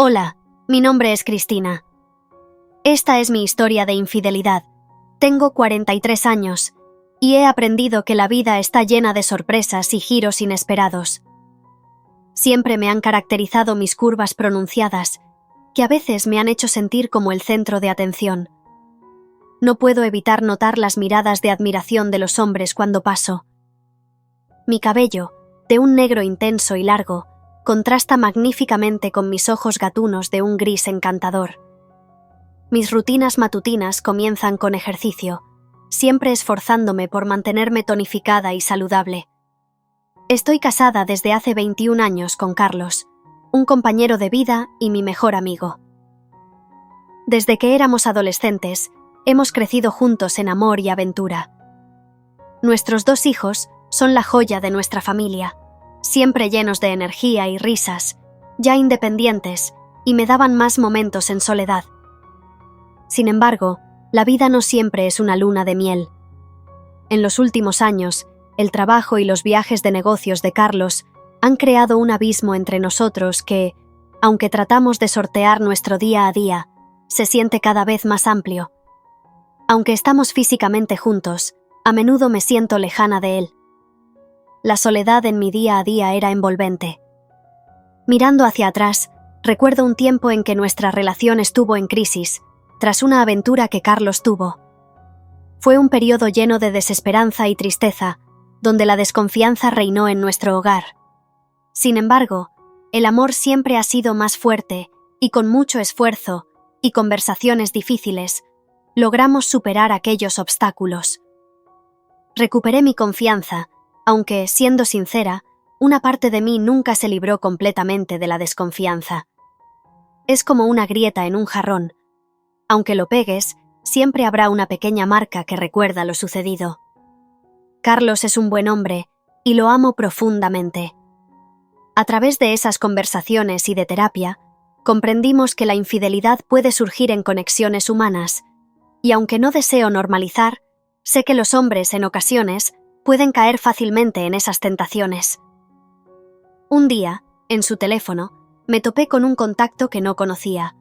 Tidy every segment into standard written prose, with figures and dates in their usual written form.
Hola, mi nombre es Cristina. Esta es mi historia de infidelidad. Tengo 43 años y he aprendido que la vida está llena de sorpresas y giros inesperados. Siempre me han caracterizado mis curvas pronunciadas, que a veces me han hecho sentir como el centro de atención. No puedo evitar notar las miradas de admiración de los hombres cuando paso. Mi cabello, de un negro intenso y largo, contrasta magníficamente con mis ojos gatunos de un gris encantador. Mis rutinas matutinas comienzan con ejercicio, siempre esforzándome por mantenerme tonificada y saludable. Estoy casada desde hace 21 años con Carlos, un compañero de vida y mi mejor amigo. Desde que éramos adolescentes, hemos crecido juntos en amor y aventura. Nuestros 2 hijos son la joya de nuestra familia, siempre llenos de energía y risas, ya independientes, y me daban más momentos en soledad. Sin embargo, la vida no siempre es una luna de miel. En los últimos años, el trabajo y los viajes de negocios de Carlos han creado un abismo entre nosotros que, aunque tratamos de sortear nuestro día a día, se siente cada vez más amplio. Aunque estamos físicamente juntos, a menudo me siento lejana de él. La soledad en mi día a día era envolvente. Mirando hacia atrás, recuerdo un tiempo en que nuestra relación estuvo en crisis, tras una aventura que Carlos tuvo. Fue un periodo lleno de desesperanza y tristeza, donde la desconfianza reinó en nuestro hogar. Sin embargo, el amor siempre ha sido más fuerte, y con mucho esfuerzo y conversaciones difíciles, logramos superar aquellos obstáculos. Recuperé mi confianza, aunque, siendo sincera, una parte de mí nunca se libró completamente de la desconfianza. Es como una grieta en un jarrón. Aunque lo pegues, siempre habrá una pequeña marca que recuerda lo sucedido. Carlos es un buen hombre y lo amo profundamente. A través de esas conversaciones y de terapia, comprendimos que la infidelidad puede surgir en conexiones humanas, y aunque no deseo normalizar, sé que los hombres en ocasiones pueden caer fácilmente en esas tentaciones. Un día, en su teléfono, me topé con un contacto que no conocía.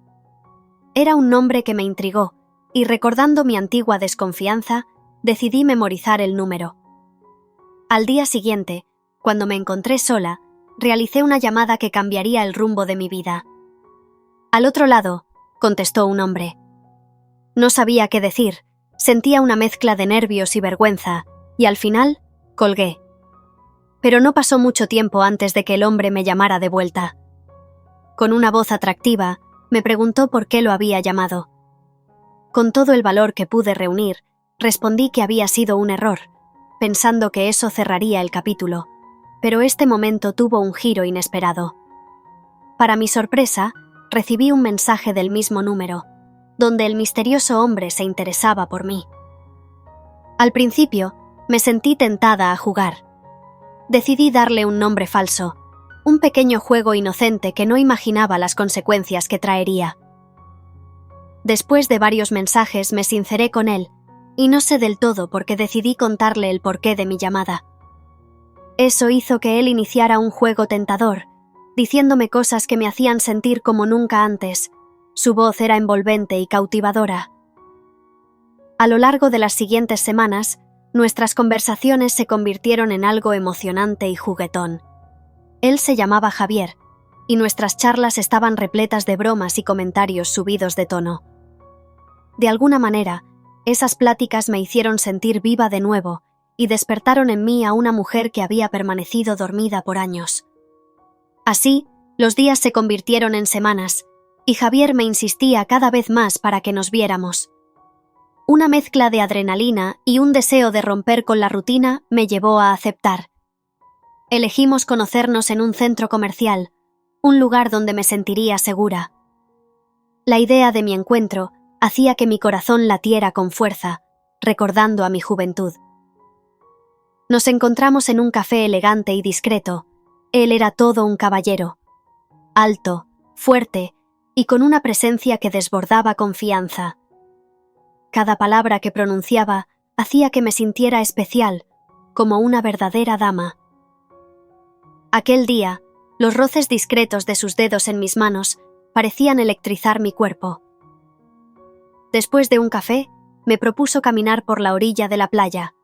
Era un nombre que me intrigó, y recordando mi antigua desconfianza, decidí memorizar el número. Al día siguiente, cuando me encontré sola, realicé una llamada que cambiaría el rumbo de mi vida. Al otro lado, contestó un hombre. No sabía qué decir, sentía una mezcla de nervios y vergüenza, y al final, colgué. Pero no pasó mucho tiempo antes de que el hombre me llamara de vuelta. Con una voz atractiva, me preguntó por qué lo había llamado. Con todo el valor que pude reunir, respondí que había sido un error, pensando que eso cerraría el capítulo, pero este momento tuvo un giro inesperado. Para mi sorpresa, recibí un mensaje del mismo número, donde el misterioso hombre se interesaba por mí. Al principio, me sentí tentada a jugar. Decidí darle un nombre falso, un pequeño juego inocente que no imaginaba las consecuencias que traería. Después de varios mensajes me sinceré con él, y no sé del todo por qué decidí contarle el porqué de mi llamada. Eso hizo que él iniciara un juego tentador, diciéndome cosas que me hacían sentir como nunca antes. Su voz era envolvente y cautivadora. A lo largo de las siguientes semanas, nuestras conversaciones se convirtieron en algo emocionante y juguetón. Él se llamaba Javier, y nuestras charlas estaban repletas de bromas y comentarios subidos de tono. De alguna manera, esas pláticas me hicieron sentir viva de nuevo y despertaron en mí a una mujer que había permanecido dormida por años. Así, los días se convirtieron en semanas, y Javier me insistía cada vez más para que nos viéramos. Una mezcla de adrenalina y un deseo de romper con la rutina me llevó a aceptar. Elegimos conocernos en un centro comercial, un lugar donde me sentiría segura. La idea de mi encuentro hacía que mi corazón latiera con fuerza, recordando a mi juventud. Nos encontramos en un café elegante y discreto. Él era todo un caballero, alto, fuerte y con una presencia que desbordaba confianza. Cada palabra que pronunciaba hacía que me sintiera especial, como una verdadera dama. Aquel día, los roces discretos de sus dedos en mis manos parecían electrizar mi cuerpo. Después de un café, me propuso caminar por la orilla de la playa.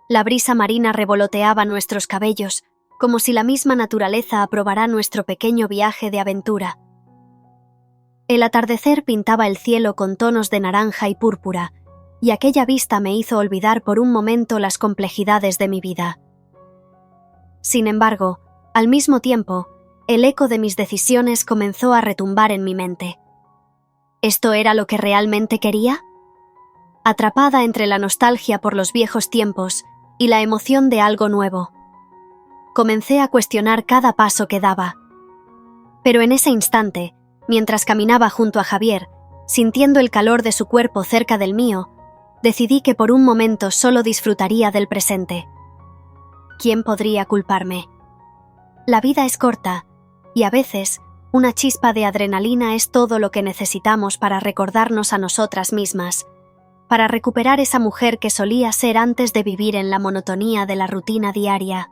La brisa marina revoloteaba nuestros cabellos, como si la misma naturaleza aprobara nuestro pequeño viaje de aventura. El atardecer pintaba el cielo con tonos de naranja y púrpura, y aquella vista me hizo olvidar por un momento las complejidades de mi vida. Sin embargo, al mismo tiempo, el eco de mis decisiones comenzó a retumbar en mi mente. ¿Esto era lo que realmente quería? Atrapada entre la nostalgia por los viejos tiempos y la emoción de algo nuevo, comencé a cuestionar cada paso que daba. Pero en ese instante, mientras caminaba junto a Javier, sintiendo el calor de su cuerpo cerca del mío, decidí que por un momento solo disfrutaría del presente. ¿Quién podría culparme? La vida es corta, y a veces, una chispa de adrenalina es todo lo que necesitamos para recordarnos a nosotras mismas, para recuperar esa mujer que solía ser antes de vivir en la monotonía de la rutina diaria.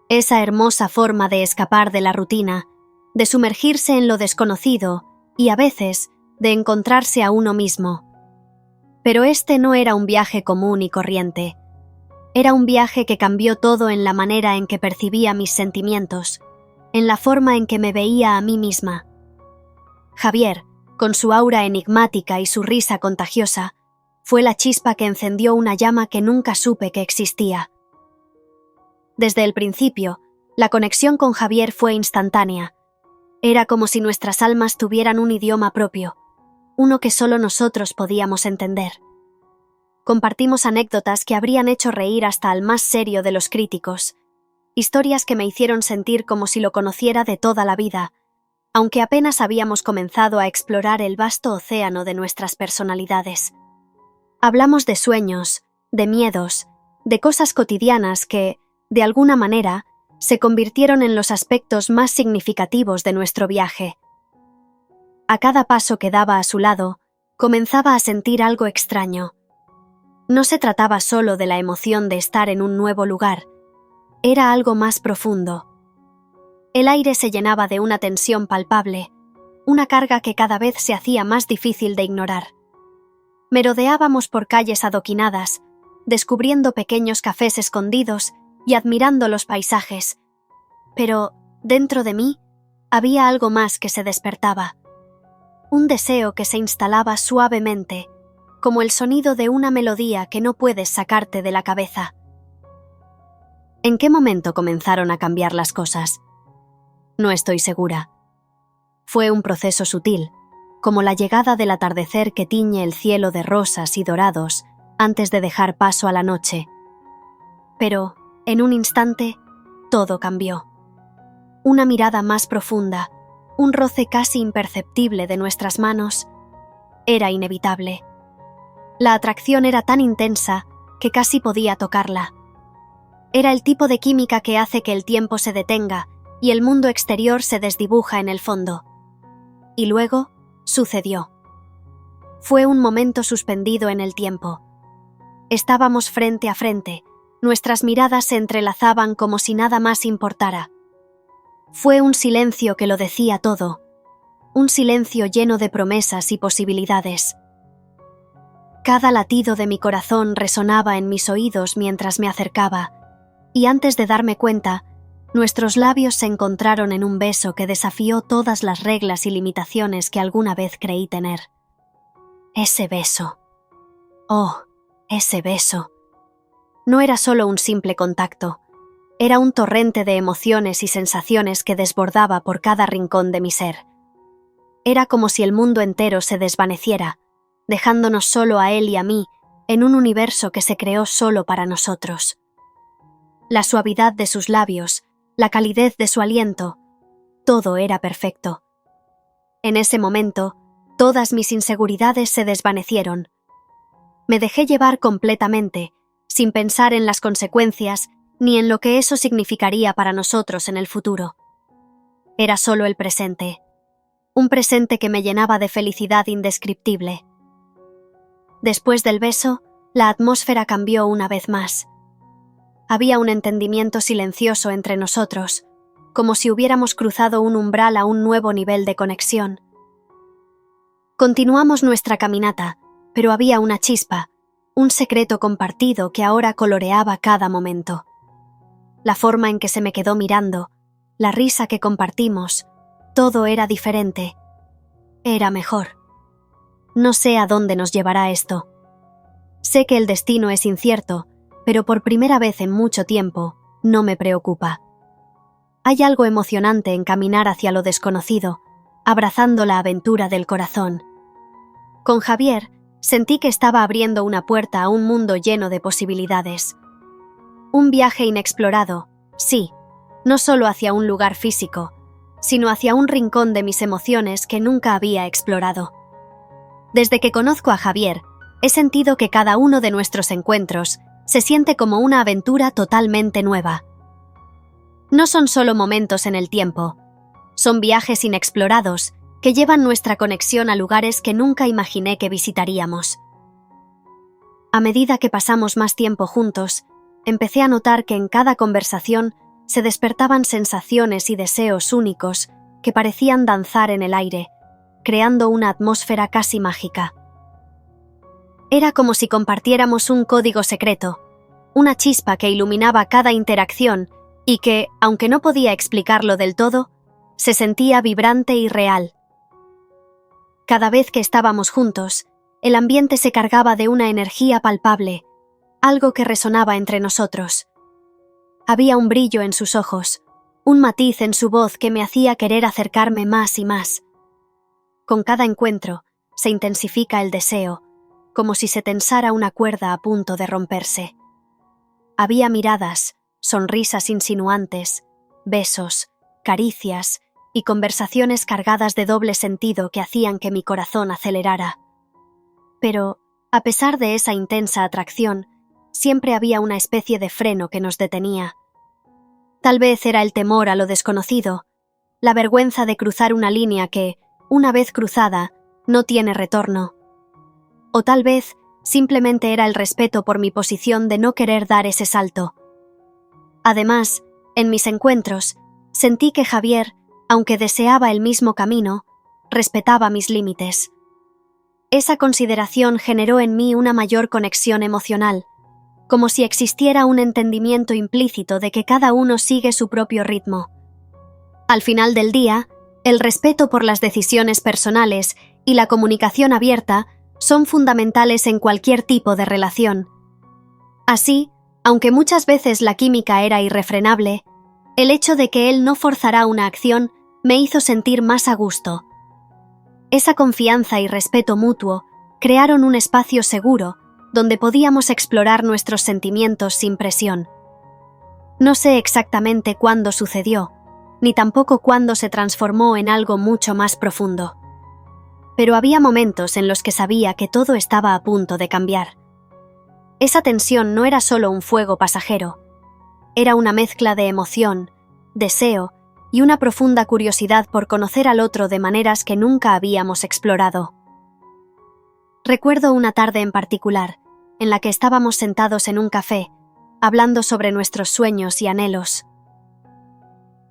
Esa hermosa forma de escapar de la rutina, de sumergirse en lo desconocido y, a veces, de encontrarse a uno mismo. Pero este no era un viaje común y corriente. Era un viaje que cambió todo en la manera en que percibía mis sentimientos, en la forma en que me veía a mí misma. Javier, con su aura enigmática y su risa contagiosa, fue la chispa que encendió una llama que nunca supe que existía. Desde el principio, la conexión con Javier fue instantánea. Era como si nuestras almas tuvieran un idioma propio, uno que solo nosotros podíamos entender. Compartimos anécdotas que habrían hecho reír hasta al más serio de los críticos, historias que me hicieron sentir como si lo conociera de toda la vida, aunque apenas habíamos comenzado a explorar el vasto océano de nuestras personalidades. Hablamos de sueños, de miedos, de cosas cotidianas que, de alguna manera, se convirtieron en los aspectos más significativos de nuestro viaje. A cada paso que daba a su lado, comenzaba a sentir algo extraño. No se trataba solo de la emoción de estar en un nuevo lugar, era algo más profundo. El aire se llenaba de una tensión palpable, una carga que cada vez se hacía más difícil de ignorar. Merodeábamos por calles adoquinadas, descubriendo pequeños cafés escondidos y admirando los paisajes. Pero, dentro de mí, había algo más que se despertaba. Un deseo que se instalaba suavemente, como el sonido de una melodía que no puedes sacarte de la cabeza. ¿En qué momento comenzaron a cambiar las cosas? No estoy segura. Fue un proceso sutil, como la llegada del atardecer que tiñe el cielo de rosas y dorados antes de dejar paso a la noche. Pero, en un instante, todo cambió. Una mirada más profunda, un roce casi imperceptible de nuestras manos, era inevitable. La atracción era tan intensa que casi podía tocarla. Era el tipo de química que hace que el tiempo se detenga y el mundo exterior se desdibuja en el fondo. Y luego, sucedió. Fue un momento suspendido en el tiempo. Estábamos frente a frente, nuestras miradas se entrelazaban como si nada más importara. Fue un silencio que lo decía todo, un silencio lleno de promesas y posibilidades. Cada latido de mi corazón resonaba en mis oídos mientras me acercaba, y antes de darme cuenta, nuestros labios se encontraron en un beso que desafió todas las reglas y limitaciones que alguna vez creí tener. Ese beso. Oh, ese beso. No era solo un simple contacto, era un torrente de emociones y sensaciones que desbordaba por cada rincón de mi ser. Era como si el mundo entero se desvaneciera, dejándonos solo a él y a mí en un universo que se creó solo para nosotros. La suavidad de sus labios, la calidez de su aliento, todo era perfecto. En ese momento, todas mis inseguridades se desvanecieron. Me dejé llevar completamente, sin pensar en las consecuencias ni en lo que eso significaría para nosotros en el futuro. Era solo el presente, un presente que me llenaba de felicidad indescriptible. Después del beso, la atmósfera cambió una vez más. Había un entendimiento silencioso entre nosotros, como si hubiéramos cruzado un umbral a un nuevo nivel de conexión. Continuamos nuestra caminata, pero había una chispa, un secreto compartido que ahora coloreaba cada momento. La forma en que se me quedó mirando, la risa que compartimos, todo era diferente. Era mejor. No sé a dónde nos llevará esto. Sé que el destino es incierto, pero por primera vez en mucho tiempo, no me preocupa. Hay algo emocionante en caminar hacia lo desconocido, abrazando la aventura del corazón. Con Javier, sentí que estaba abriendo una puerta a un mundo lleno de posibilidades. Un viaje inexplorado, sí, no solo hacia un lugar físico, sino hacia un rincón de mis emociones que nunca había explorado. Desde que conozco a Javier, he sentido que cada uno de nuestros encuentros se siente como una aventura totalmente nueva. No son solo momentos en el tiempo, son viajes inexplorados que llevan nuestra conexión a lugares que nunca imaginé que visitaríamos. A medida que pasamos más tiempo juntos, empecé a notar que en cada conversación se despertaban sensaciones y deseos únicos que parecían danzar en el aire, creando una atmósfera casi mágica. Era como si compartiéramos un código secreto, una chispa que iluminaba cada interacción y que, aunque no podía explicarlo del todo, se sentía vibrante y real. Cada vez que estábamos juntos, el ambiente se cargaba de una energía palpable, algo que resonaba entre nosotros. Había un brillo en sus ojos, un matiz en su voz que me hacía querer acercarme más y más. Con cada encuentro, se intensifica el deseo, como si se tensara una cuerda a punto de romperse. Había miradas, sonrisas insinuantes, besos, caricias y conversaciones cargadas de doble sentido que hacían que mi corazón acelerara. Pero, a pesar de esa intensa atracción, siempre había una especie de freno que nos detenía. Tal vez era el temor a lo desconocido, la vergüenza de cruzar una línea que, una vez cruzada, no tiene retorno. O tal vez simplemente era el respeto por mi posición de no querer dar ese salto. Además, en mis encuentros, sentí que Javier, aunque deseaba el mismo camino, respetaba mis límites. Esa consideración generó en mí una mayor conexión emocional, como si existiera un entendimiento implícito de que cada uno sigue su propio ritmo. Al final del día, el respeto por las decisiones personales y la comunicación abierta son fundamentales en cualquier tipo de relación. Así, aunque muchas veces la química era irrefrenable, el hecho de que él no forzara una acción me hizo sentir más a gusto. Esa confianza y respeto mutuo crearon un espacio seguro donde podíamos explorar nuestros sentimientos sin presión. No sé exactamente cuándo sucedió, ni tampoco cuándo se transformó en algo mucho más profundo. Pero había momentos en los que sabía que todo estaba a punto de cambiar. Esa tensión no era solo un fuego pasajero, era una mezcla de emoción, deseo y una profunda curiosidad por conocer al otro de maneras que nunca habíamos explorado. Recuerdo una tarde en particular, en la que estábamos sentados en un café, hablando sobre nuestros sueños y anhelos.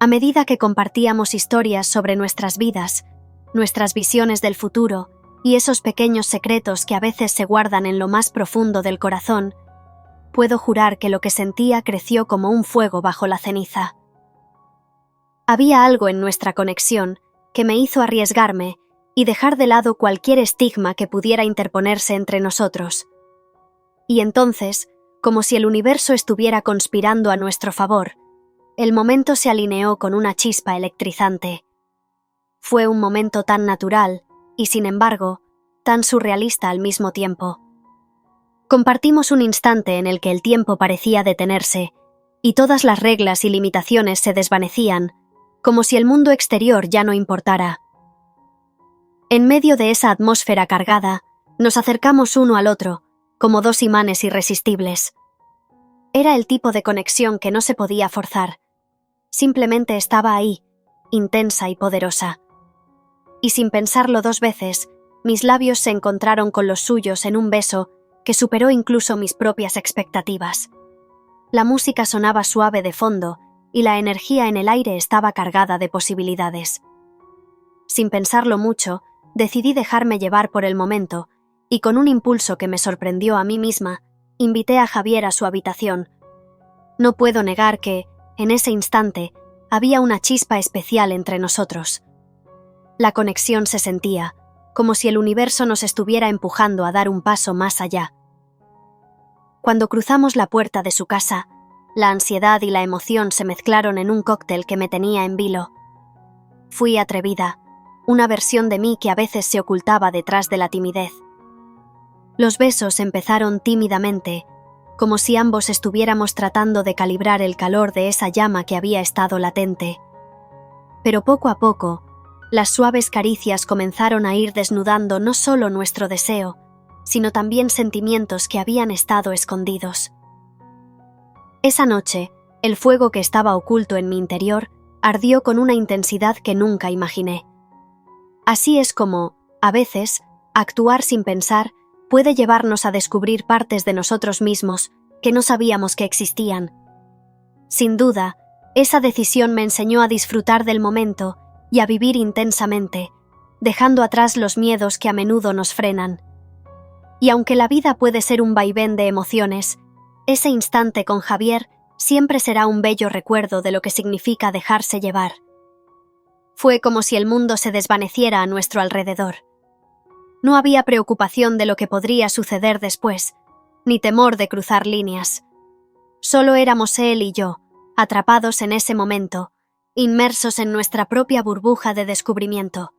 A medida que compartíamos historias sobre nuestras vidas, nuestras visiones del futuro y esos pequeños secretos que a veces se guardan en lo más profundo del corazón, puedo jurar que lo que sentía creció como un fuego bajo la ceniza. Había algo en nuestra conexión que me hizo arriesgarme y dejar de lado cualquier estigma que pudiera interponerse entre nosotros. Y entonces, como si el universo estuviera conspirando a nuestro favor, el momento se alineó con una chispa electrizante. Fue un momento tan natural y, sin embargo, tan surrealista al mismo tiempo. Compartimos un instante en el que el tiempo parecía detenerse y todas las reglas y limitaciones se desvanecían, como si el mundo exterior ya no importara. En medio de esa atmósfera cargada, nos acercamos uno al otro, como dos imanes irresistibles. Era el tipo de conexión que no se podía forzar. Simplemente estaba ahí, intensa y poderosa. Y sin pensarlo dos veces, mis labios se encontraron con los suyos en un beso que superó incluso mis propias expectativas. La música sonaba suave de fondo y la energía en el aire estaba cargada de posibilidades. Sin pensarlo mucho, decidí dejarme llevar por el momento, y con un impulso que me sorprendió a mí misma, invité a Javier a su habitación. No puedo negar que, en ese instante, había una chispa especial entre nosotros. La conexión se sentía, como si el universo nos estuviera empujando a dar un paso más allá. Cuando cruzamos la puerta de su casa, la ansiedad y la emoción se mezclaron en un cóctel que me tenía en vilo. Fui atrevida, una versión de mí que a veces se ocultaba detrás de la timidez. Los besos empezaron tímidamente, como si ambos estuviéramos tratando de calibrar el calor de esa llama que había estado latente. Pero poco a poco, las suaves caricias comenzaron a ir desnudando no solo nuestro deseo, sino también sentimientos que habían estado escondidos. Esa noche, el fuego que estaba oculto en mi interior ardió con una intensidad que nunca imaginé. Así es como, a veces, actuar sin pensar puede llevarnos a descubrir partes de nosotros mismos que no sabíamos que existían. Sin duda, esa decisión me enseñó a disfrutar del momento y a vivir intensamente, dejando atrás los miedos que a menudo nos frenan. Y aunque la vida puede ser un vaivén de emociones, ese instante con Javier siempre será un bello recuerdo de lo que significa dejarse llevar. Fue como si el mundo se desvaneciera a nuestro alrededor. No había preocupación de lo que podría suceder después, ni temor de cruzar líneas. Solo éramos él y yo, atrapados en ese momento, inmersos en nuestra propia burbuja de descubrimiento.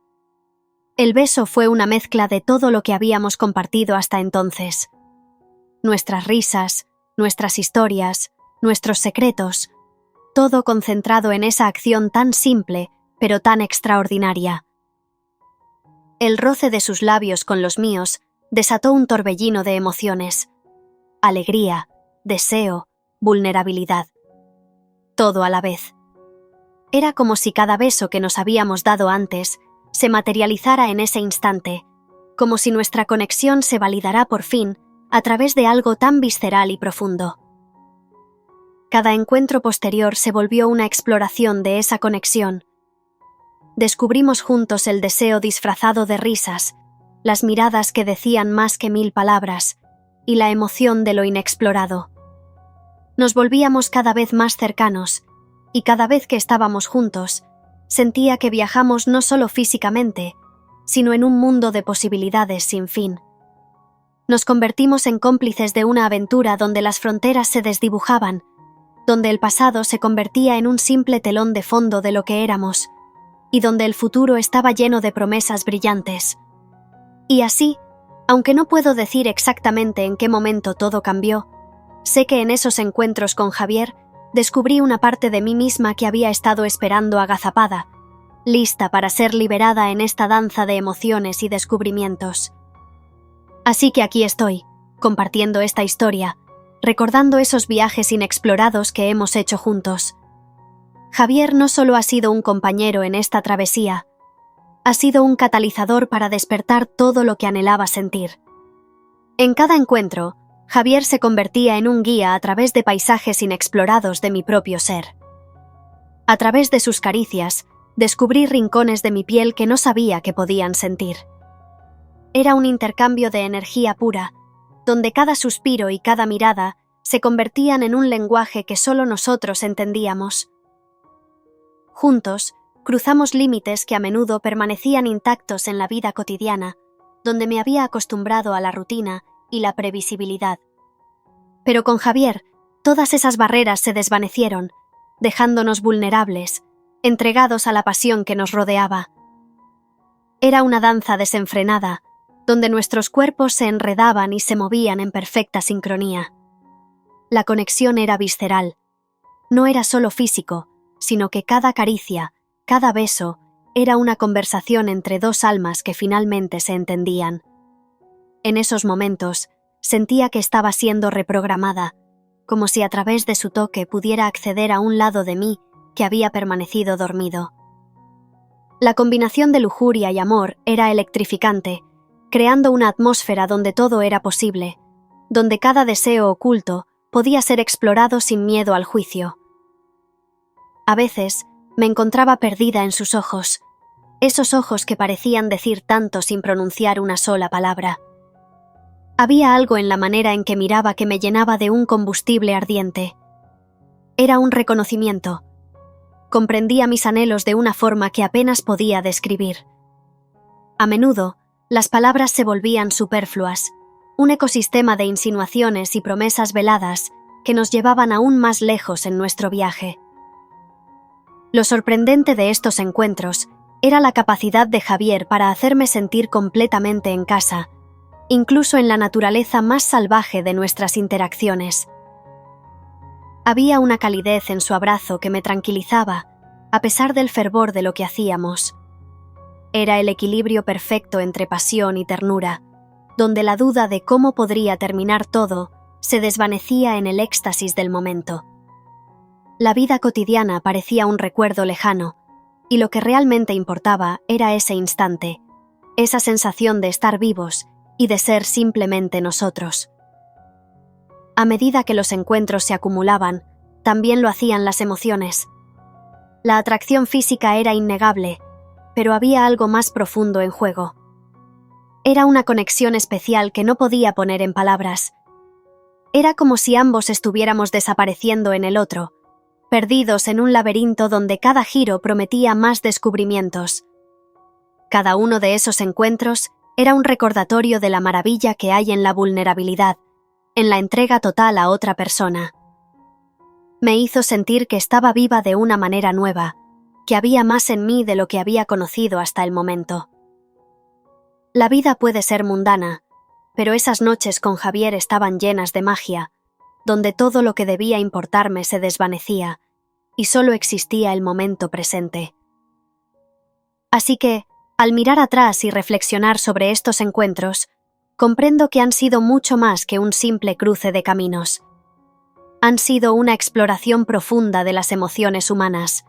El beso fue una mezcla de todo lo que habíamos compartido hasta entonces. Nuestras risas, nuestras historias, nuestros secretos, todo concentrado en esa acción tan simple, pero tan extraordinaria. El roce de sus labios con los míos desató un torbellino de emociones. Alegría, deseo, vulnerabilidad. Todo a la vez. Era como si cada beso que nos habíamos dado antes se materializara en ese instante, como si nuestra conexión se validara por fin a través de algo tan visceral y profundo. Cada encuentro posterior se volvió una exploración de esa conexión. Descubrimos juntos el deseo disfrazado de risas, las miradas que decían más que 1000 palabras, y la emoción de lo inexplorado. Nos volvíamos cada vez más cercanos, y cada vez que estábamos juntos, sentía que viajamos no solo físicamente, sino en un mundo de posibilidades sin fin. Nos convertimos en cómplices de una aventura donde las fronteras se desdibujaban, donde el pasado se convertía en un simple telón de fondo de lo que éramos, y donde el futuro estaba lleno de promesas brillantes. Y así, aunque no puedo decir exactamente en qué momento todo cambió, sé que en esos encuentros con Javier descubrí una parte de mí misma que había estado esperando agazapada, lista para ser liberada en esta danza de emociones y descubrimientos. Así que aquí estoy, compartiendo esta historia, recordando esos viajes inexplorados que hemos hecho juntos. Javier no solo ha sido un compañero en esta travesía, ha sido un catalizador para despertar todo lo que anhelaba sentir. En cada encuentro, Javier se convertía en un guía a través de paisajes inexplorados de mi propio ser. A través de sus caricias, descubrí rincones de mi piel que no sabía que podían sentir. Era un intercambio de energía pura, donde cada suspiro y cada mirada se convertían en un lenguaje que solo nosotros entendíamos. Juntos, cruzamos límites que a menudo permanecían intactos en la vida cotidiana, donde me había acostumbrado a la rutina y la previsibilidad. Pero con Javier, todas esas barreras se desvanecieron, dejándonos vulnerables, entregados a la pasión que nos rodeaba. Era una danza desenfrenada, donde nuestros cuerpos se enredaban y se movían en perfecta sincronía. La conexión era visceral. No era solo físico, sino que cada caricia, cada beso, era una conversación entre dos almas que finalmente se entendían. En esos momentos, sentía que estaba siendo reprogramada, como si a través de su toque pudiera acceder a un lado de mí que había permanecido dormido. La combinación de lujuria y amor era electrificante, creando una atmósfera donde todo era posible, donde cada deseo oculto podía ser explorado sin miedo al juicio. A veces, me encontraba perdida en sus ojos, esos ojos que parecían decir tanto sin pronunciar una sola palabra. Había algo en la manera en que miraba que me llenaba de un combustible ardiente. Era un reconocimiento. Comprendía mis anhelos de una forma que apenas podía describir. A menudo, las palabras se volvían superfluas, un ecosistema de insinuaciones y promesas veladas que nos llevaban aún más lejos en nuestro viaje. Lo sorprendente de estos encuentros era la capacidad de Javier para hacerme sentir completamente en casa, incluso en la naturaleza más salvaje de nuestras interacciones. Había una calidez en su abrazo que me tranquilizaba, a pesar del fervor de lo que hacíamos. Era el equilibrio perfecto entre pasión y ternura, donde la duda de cómo podría terminar todo se desvanecía en el éxtasis del momento. La vida cotidiana parecía un recuerdo lejano, y lo que realmente importaba era ese instante, esa sensación de estar vivos y de ser simplemente nosotros. A medida que los encuentros se acumulaban, también lo hacían las emociones. La atracción física era innegable, pero había algo más profundo en juego. Era una conexión especial que no podía poner en palabras. Era como si ambos estuviéramos desapareciendo en el otro, perdidos en un laberinto donde cada giro prometía más descubrimientos. Cada uno de esos encuentros era un recordatorio de la maravilla que hay en la vulnerabilidad, en la entrega total a otra persona. Me hizo sentir que estaba viva de una manera nueva, que había más en mí de lo que había conocido hasta el momento. La vida puede ser mundana, pero esas noches con Javier estaban llenas de magia, donde todo lo que debía importarme se desvanecía, y solo existía el momento presente. Así que, al mirar atrás y reflexionar sobre estos encuentros, comprendo que han sido mucho más que un simple cruce de caminos. Han sido una exploración profunda de las emociones humanas,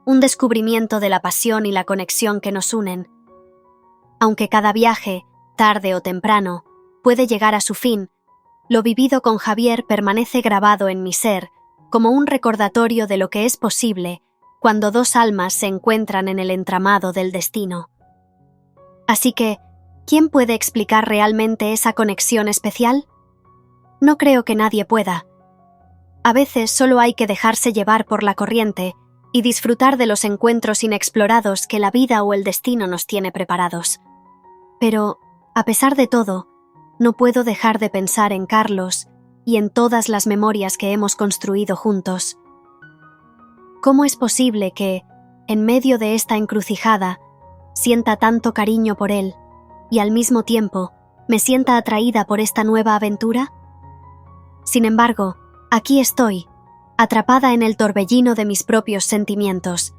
un descubrimiento de la pasión y la conexión que nos unen. Aunque cada viaje, tarde o temprano, puede llegar a su fin, lo vivido con Javier permanece grabado en mi ser como un recordatorio de lo que es posible cuando dos almas se encuentran en el entramado del destino. Así que, ¿quién puede explicar realmente esa conexión especial? No creo que nadie pueda. A veces solo hay que dejarse llevar por la corriente y disfrutar de los encuentros inexplorados que la vida o el destino nos tiene preparados. Pero, a pesar de todo, no puedo dejar de pensar en Carlos y en todas las memorias que hemos construido juntos. ¿Cómo es posible que, en medio de esta encrucijada, sienta tanto cariño por él y al mismo tiempo me sienta atraída por esta nueva aventura? Sin embargo, aquí estoy, atrapada en el torbellino de mis propios sentimientos.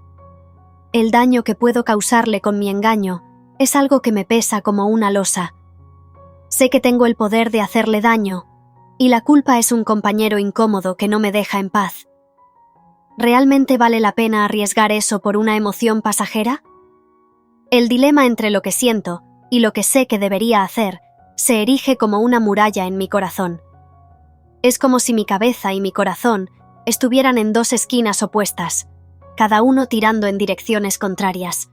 El daño que puedo causarle con mi engaño es algo que me pesa como una losa. Sé que tengo el poder de hacerle daño, y la culpa es un compañero incómodo que no me deja en paz. ¿Realmente vale la pena arriesgar eso por una emoción pasajera? El dilema entre lo que siento y lo que sé que debería hacer se erige como una muralla en mi corazón. Es como si mi cabeza y mi corazón estuvieran en dos esquinas opuestas, cada uno tirando en direcciones contrarias.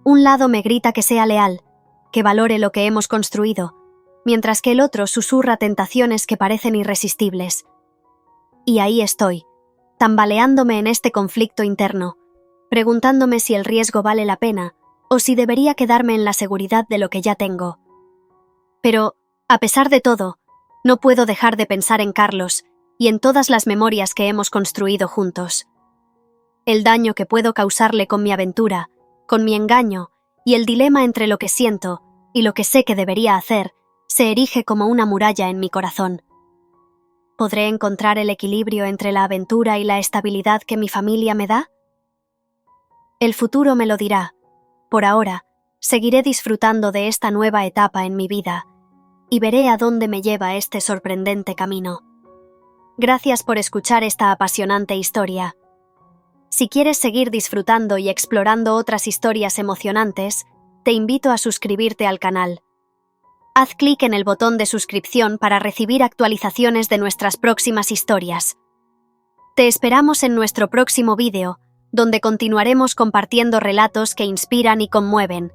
Un lado me grita que sea leal, que valore lo que hemos construido, mientras que el otro susurra tentaciones que parecen irresistibles. Y ahí estoy, tambaleándome en este conflicto interno, preguntándome si el riesgo vale la pena o si debería quedarme en la seguridad de lo que ya tengo. Pero, a pesar de todo, no puedo dejar de pensar en Carlos y en todas las memorias que hemos construido juntos. El daño que puedo causarle con mi aventura, con mi engaño y el dilema entre lo que siento y lo que sé que debería hacer se erige como una muralla en mi corazón. ¿Podré encontrar el equilibrio entre la aventura y la estabilidad que mi familia me da? El futuro me lo dirá. Por ahora, seguiré disfrutando de esta nueva etapa en mi vida y veré a dónde me lleva este sorprendente camino. Gracias por escuchar esta apasionante historia. Si quieres seguir disfrutando y explorando otras historias emocionantes, te invito a suscribirte al canal. Haz clic en el botón de suscripción para recibir actualizaciones de nuestras próximas historias. Te esperamos en nuestro próximo vídeo, donde continuaremos compartiendo relatos que inspiran y conmueven.